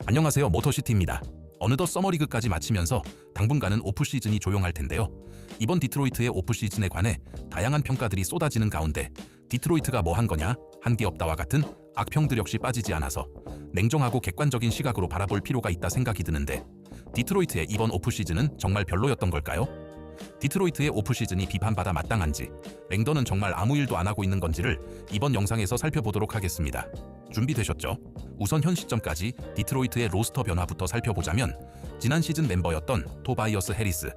안녕하세요, 모터시티입니다. 어느덧 서머리그까지 마치면서 당분간은 오프시즌이 조용할 텐데요. 이번 디트로이트의 오프시즌에 관해 다양한 평가들이 쏟아지는 가운데 디트로이트가 뭐 한 거냐, 한 게 없다와 같은 악평들 역시 빠지지 않아서 냉정하고 객관적인 시각으로 바라볼 필요가 있다 생각이 드는데, 디트로이트의 이번 오프시즌은 정말 별로였던 걸까요? 디트로이트의 오프시즌이 비판받아 마땅한지, 랭던은 정말 아무 일도 안 하고 있는 건지를 이번 영상에서 살펴보도록 하겠습니다. 준비되셨죠? 우선 현 시점까지 디트로이트의 로스터 변화부터 살펴보자면, 지난 시즌 멤버였던 토바이어스 해리스,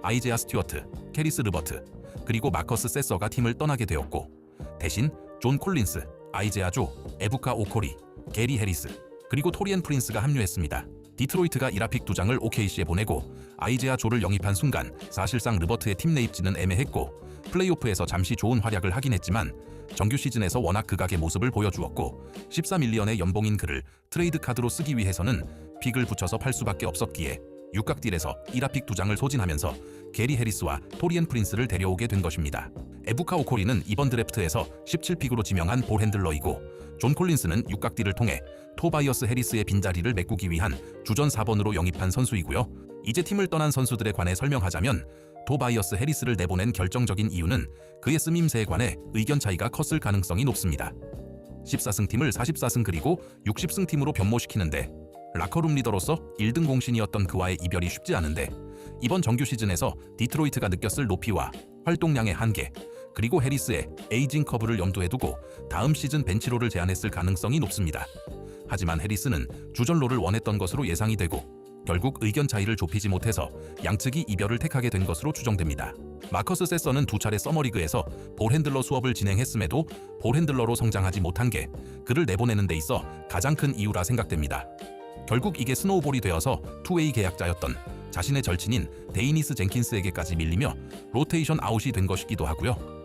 아이제아 스튜어트, 캐리스 르버트, 그리고 마커스 세서가 팀을 떠나게 되었고, 대신 존 콜린스, 아이제아 조, 에부카 오코리, 게리 해리스, 그리고 토리엔 프린스가 합류했습니다. 디트로이트가 1화 픽 2장을 OKC에 보내고 아이제아 조를 영입한 순간 사실상 르버트의 팀 내 입지는 애매했고, 플레이오프에서 잠시 좋은 활약을 하긴 했지만 정규 시즌에서 워낙 극악의 모습을 보여주었고, 14밀리언의 연봉인 그를 트레이드 카드로 쓰기 위해서는 픽을 붙여서 팔 수밖에 없었기에 육각딜에서 1화 픽 2장을 소진하면서 게리 해리스와 토리엔 프린스를 데려오게 된 것입니다. 에부카 오코리는 이번 드래프트에서 17픽으로 지명한 볼 핸들러이고, 존 콜린스는 육각딜을 통해 토바이어스 해리스의 빈자리를 메꾸기 위한 주전 4번으로 영입한 선수이고요. 이제 팀을 떠난 선수들에 관해 설명하자면, 토바이어스 해리스를 내보낸 결정적인 이유는 그의 쓰임새에 관해 의견 차이가 컸을 가능성이 높습니다. 14승 팀을 44승 그리고 60승 팀으로 변모시키는데, 라커룸 리더로서 1등 공신이었던 그와의 이별이 쉽지 않은데, 이번 정규 시즌에서 디트로이트가 느꼈을 높이와 활동량의 한계, 그리고 해리스의 에이징 커브를 염두에 두고 다음 시즌 벤치로를 제안했을 가능성이 높습니다. 하지만 해리스는 주전로를 원했던 것으로 예상이 되고, 결국 의견 차이를 좁히지 못해서 양측이 이별을 택하게 된 것으로 추정됩니다. 마커스 세서는 2차례 서머리그에서 볼 핸들러 수업을 진행했음에도 볼 핸들러로 성장하지 못한 게 그를 내보내는 데 있어 가장 큰 이유라 생각됩니다. 결국 이게 스노우볼이 되어서 투웨이 계약자였던 자신의 절친인 데이니스 젠킨스에게까지 밀리며 로테이션 아웃이 된 것이기도 하고요.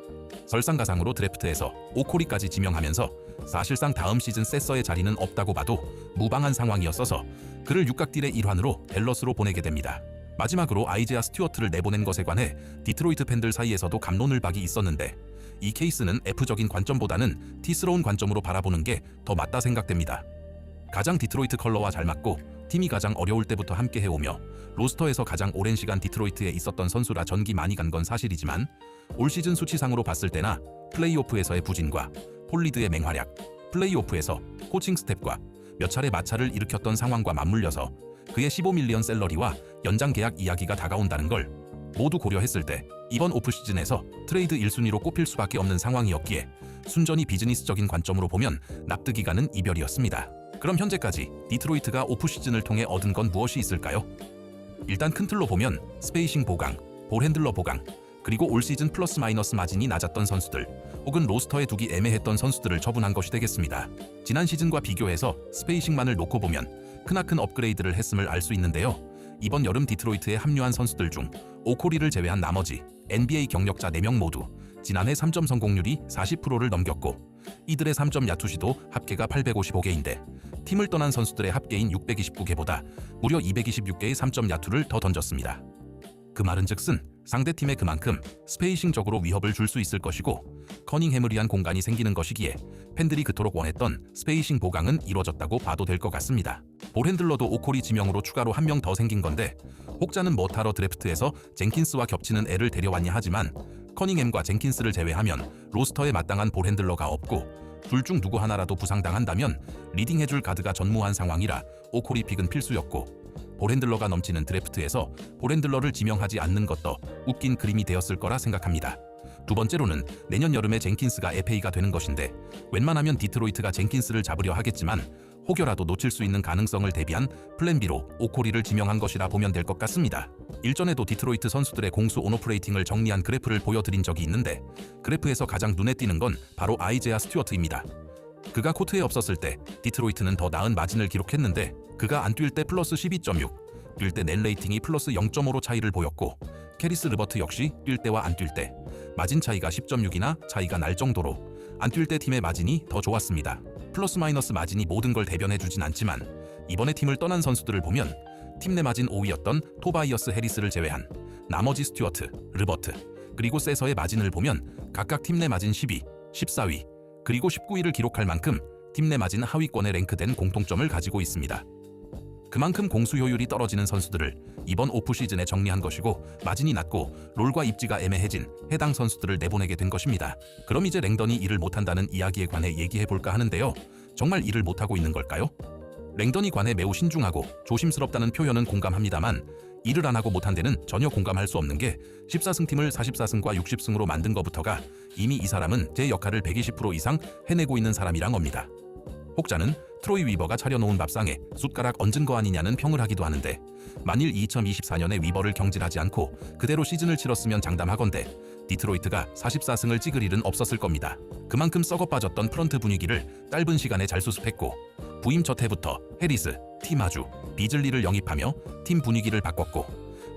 설상가상으로 드래프트에서 오코리까지 지명하면서 사실상 다음 시즌 세서의 자리는 없다고 봐도 무방한 상황이었어서 그를 육각딜의 일환으로 댈러스로 보내게 됩니다. 마지막으로 아이제아 스튜어트를 내보낸 것에 관해 디트로이트 팬들 사이에서도 갑론을박이 있었는데, 이 케이스는 F적인 관점보다는 T스러운 관점으로 바라보는 게 더 맞다 생각됩니다. 가장 디트로이트 컬러와 잘 맞고 팀이 가장 어려울 때부터 함께 해오며 로스터에서 가장 오랜 시간 디트로이트에 있었던 선수라 전기 많이 간 건 사실이지만, 올 시즌 수치상으로 봤을 때나 플레이오프에서의 부진과 폴리드의 맹활약, 플레이오프에서 코칭 스텝과 몇 차례 마찰을 일으켰던 상황과 맞물려서 그의 15밀리언 셀러리와 연장 계약 이야기가 다가온다는 걸 모두 고려했을 때 이번 오프시즌에서 트레이드 1순위로 꼽힐 수밖에 없는 상황이었기에 순전히 비즈니스적인 관점으로 보면 납득이 가는 이별이었습니다. 그럼 현재까지 디트로이트가 오프시즌을 통해 얻은 건 무엇이 있을까요? 일단 큰 틀로 보면 스페이싱 보강, 볼 핸들러 보강, 그리고 올 시즌 플러스 마이너스 마진이 낮았던 선수들, 혹은 로스터에 두기 애매했던 선수들을 처분한 것이 되겠습니다. 지난 시즌과 비교해서 스페이싱만을 놓고 보면 크나큰 업그레이드를 했음을 알 수 있는데요. 이번 여름 디트로이트에 합류한 선수들 중 오코리를 제외한 나머지 NBA 경력자 4명 모두 지난해 3점 성공률이 40%를 넘겼고, 이들의 3점 야투시도 합계가 855개인데 팀을 떠난 선수들의 합계인 629개보다 무려 226개의 3점 야투를 더 던졌습니다. 그 말은즉슨 상대팀에 그만큼 스페이싱적으로 위협을 줄 수 있을 것이고, 커닝햄을 위한 공간이 생기는 것이기에 팬들이 그토록 원했던 스페이싱 보강은 이루어졌다고 봐도 될 것 같습니다. 볼 핸들러도 오코리 지명으로 추가로 한 명 더 생긴 건데, 혹자는 뭐하러 드래프트에서 젠킨스와 겹치는 애를 데려왔냐 하지만, 커닝햄과 젠킨스를 제외하면 로스터에 마땅한 볼 핸들러가 없고, 둘 중 누구 하나라도 부상당한다면 리딩해줄 가드가 전무한 상황이라 오코리 픽은 필수였고, 볼 핸들러가 넘치는 드래프트에서 볼 핸들러를 지명하지 않는 것도 웃긴 그림이 되었을 거라 생각합니다. 두 번째로는 내년 여름에 젠킨스가 FA가 되는 것인데, 웬만하면 디트로이트가 젠킨스를 잡으려 하겠지만 혹여라도 놓칠 수 있는 가능성을 대비한 플랜 B로 오코리를 지명한 것이라 보면 될 것 같습니다. 일전에도 디트로이트 선수들의 공수 온오프 레이팅을 정리한 그래프를 보여드린 적이 있는데, 그래프에서 가장 눈에 띄는 건 바로 아이제아 스튜어트입니다. 그가 코트에 없었을 때 디트로이트는 더 나은 마진을 기록했는데, 그가 안 뛸 때 플러스 12.6, 뛸 때 넷 레이팅이 플러스 0.5로 차이를 보였고, 캐리스 르버트 역시 뛸 때와 안 뛸 때 마진 차이가 10.6이나 차이가 날 정도로 안 뛸 때 팀의 마진이 더 좋았습니다. 플러스 마이너스 마진이 모든 걸 대변해주진 않지만, 이번에 팀을 떠난 선수들을 보면 팀 내 마진 5위였던 토바이어스 해리스를 제외한 나머지 스튜어트, 르버트, 그리고 세서의 마진을 보면 각각 팀 내 마진 12, 14위, 그리고 19위를 기록할 만큼 팀 내 마진 하위권에 랭크된 공통점을 가지고 있습니다. 그만큼 공수 효율이 떨어지는 선수들을 이번 오프 시즌에 정리한 것이고, 마진이 낮고 롤과 입지가 애매해진 해당 선수들을 내보내게 된 것입니다. 그럼 이제 랭던이 일을 못한다는 이야기에 관해 얘기해볼까 하는데요. 정말 일을 못하고 있는 걸까요? 랭던이 관해 매우 신중하고 조심스럽다는 표현은 공감합니다만, 일을 안 하고 못한 데는 전혀 공감할 수 없는 게 14승 팀을 44승과 60승으로 만든 것부터가 이미 이 사람은 제 역할을 120% 이상 해내고 있는 사람이란 겁니다. 혹자는 트로이 위버가 차려놓은 밥상에 숟가락 얹은 거 아니냐는 평을 하기도 하는데, 만일 2024년에 위버를 경질하지 않고 그대로 시즌을 치렀으면 장담하건대 디트로이트가 44승을 찍을 일은 없었을 겁니다. 그만큼 썩어 빠졌던 프런트 분위기를 짧은 시간에 잘 수습했고, 부임 첫 해부터 해리스, 티마주, 비즐리를 영입하며 팀 분위기를 바꿨고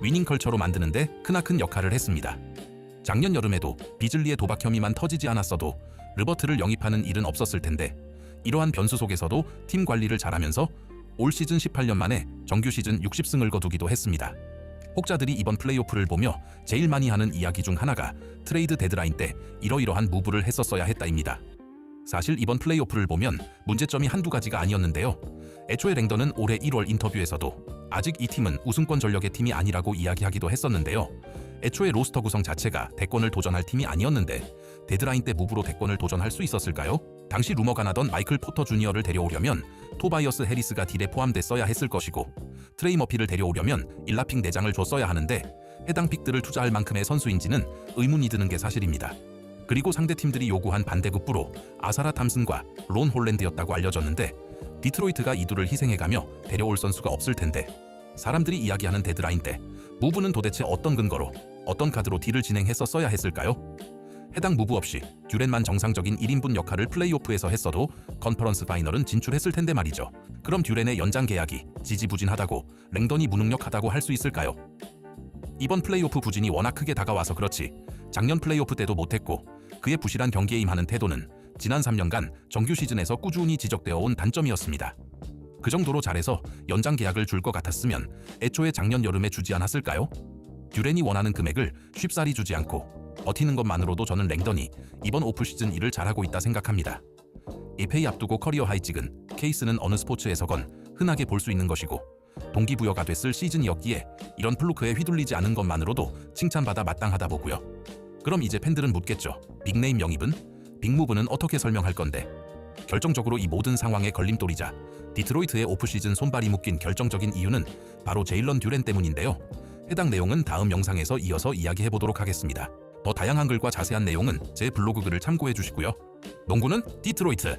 위닝 컬처로 만드는데 크나큰 역할을 했습니다. 작년 여름에도 비즐리의 도박 혐의만 터지지 않았어도 르버트를 영입하는 일은 없었을 텐데, 이러한 변수 속에서도 팀 관리를 잘하면서 올 시즌 18년 만에 정규 시즌 60승을 거두기도 했습니다. 혹자들이 이번 플레이오프를 보며 제일 많이 하는 이야기 중 하나가 트레이드 데드라인 때 이러이러한 무브를 했었어야 했다입니다. 사실 이번 플레이오프를 보면 문제점이 한두 가지가 아니었는데요. 애초에 랭던은 올해 1월 인터뷰에서도 아직 이 팀은 우승권 전력의 팀이 아니라고 이야기하기도 했었는데요. 애초에 로스터 구성 자체가 대권을 도전할 팀이 아니었는데 데드라인 때 무브로 대권을 도전할 수 있었을까요? 당시 루머가 나던 마이클 포터 주니어를 데려오려면 토바이어스 해리스가 딜에 포함됐어야 했을 것이고, 트레이 머피를 데려오려면 일라핑 4장을 줬어야 하는데 해당 픽들을 투자할 만큼의 선수인지는 의문이 드는 게 사실입니다. 그리고 상대팀들이 요구한 반대급부로 아사라 탐슨과 론 홀랜드였다고 알려졌는데, 디트로이트가 이 둘을 희생해가며 데려올 선수가 없을 텐데 사람들이 이야기하는 데드라인 때 무브는 도대체 어떤 근거로, 어떤 카드로 딜을 진행했었어야 했을까요? 해당 무브 없이 듀렌만 정상적인 1인분 역할을 플레이오프에서 했어도 컨퍼런스 파이널은 진출했을 텐데 말이죠. 그럼 듀렌의 연장 계약이 지지부진하다고, 랭던이 무능력하다고 할 수 있을까요? 이번 플레이오프 부진이 워낙 크게 다가와서 그렇지 작년 플레이오프 때도 못했고, 그의 부실한 경기에 임하는 태도는 지난 3년간 정규 시즌에서 꾸준히 지적되어 온 단점이었습니다. 그 정도로 잘해서 연장 계약을 줄 것 같았으면 애초에 작년 여름에 주지 않았을까요? 듀렌이 원하는 금액을 쉽사리 주지 않고 버티는 것만으로도 저는 랭던이 이번 오프 시즌 일을 잘하고 있다 생각합니다. FA 앞두고 커리어 하이 찍은 케이스는 어느 스포츠에서건 흔하게 볼 수 있는 것이고, 동기부여가 됐을 시즌이었기에 이런 플루크에 휘둘리지 않은 것만으로도 칭찬받아 마땅하다 보고요. 그럼 이제 팬들은 묻겠죠. 빅네임 영입은? 빅무브는 어떻게 설명할 건데? 결정적으로 이 모든 상황의 걸림돌이자 디트로이트의 오프시즌 손발이 묶인 결정적인 이유는 바로 제일런 듀렌 때문인데요. 해당 내용은 다음 영상에서 이어서 이야기해보도록 하겠습니다. 더 다양한 글과 자세한 내용은 제 블로그 글을 참고해 주시고요. 농구는 디트로이트!